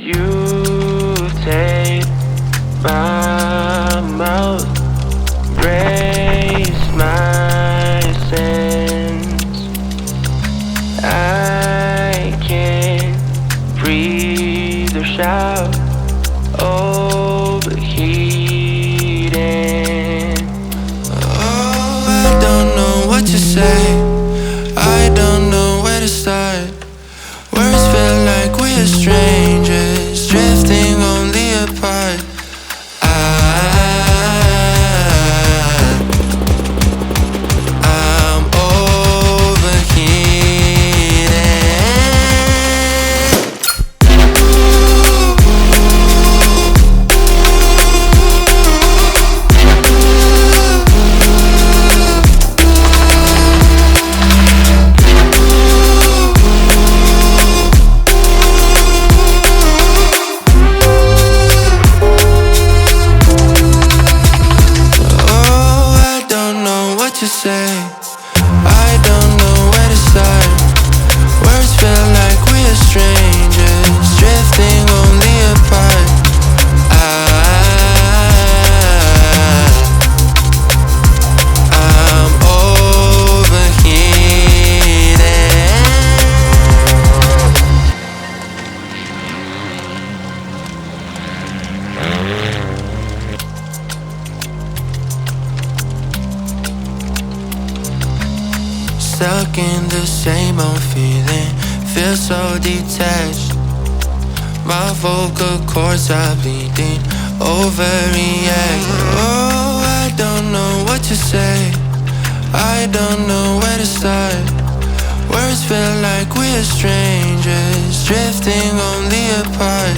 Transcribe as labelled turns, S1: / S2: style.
S1: You take my mouth, raise my sins. I can't breathe or shout, overheating.
S2: Oh, I don't know what to say, I don't know where to start. Words feel like we're strangers, drifting only apart. I'm to say, I don't know where to start. Words feel like we're strangers, drifting only apart. I'm stuck in the same old feeling, feel so detached. My vocal cords are bleeding, overreact. Oh, I don't know what to say, I don't know where to start. Words feel like we're strangers, drifting only apart.